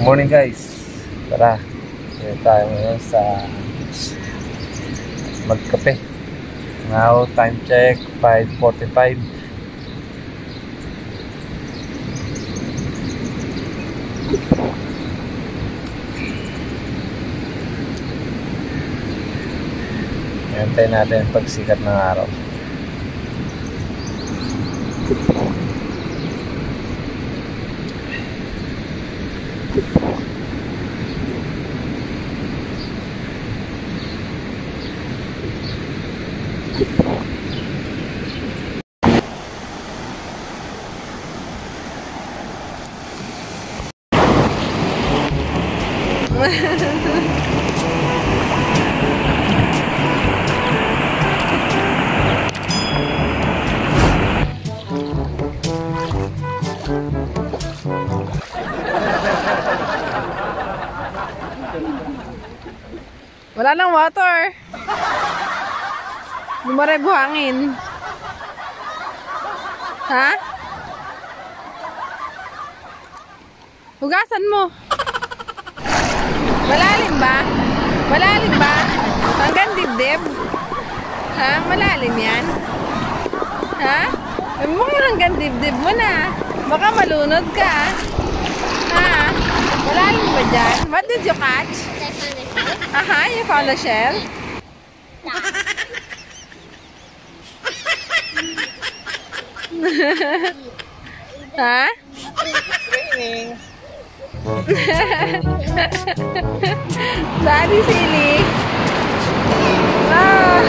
Morning guys, tara tayo ngayon sa magkape. Now time check 5:45. Antayin natin pagsikat ng araw. Wala nang water. Lumarag buhangin. Ha? Hugasan mo. Malalim ba? Malalim ba? Hanggang dibdib? Ha? Malalim yan? Ha? Mukhang hanggang dibdib mo na. Baka malunod ka. Ha? Malalim ba dyan? What did you catch? Aha, you found a shell? Ha? It's raining. Daddy silly. Ah.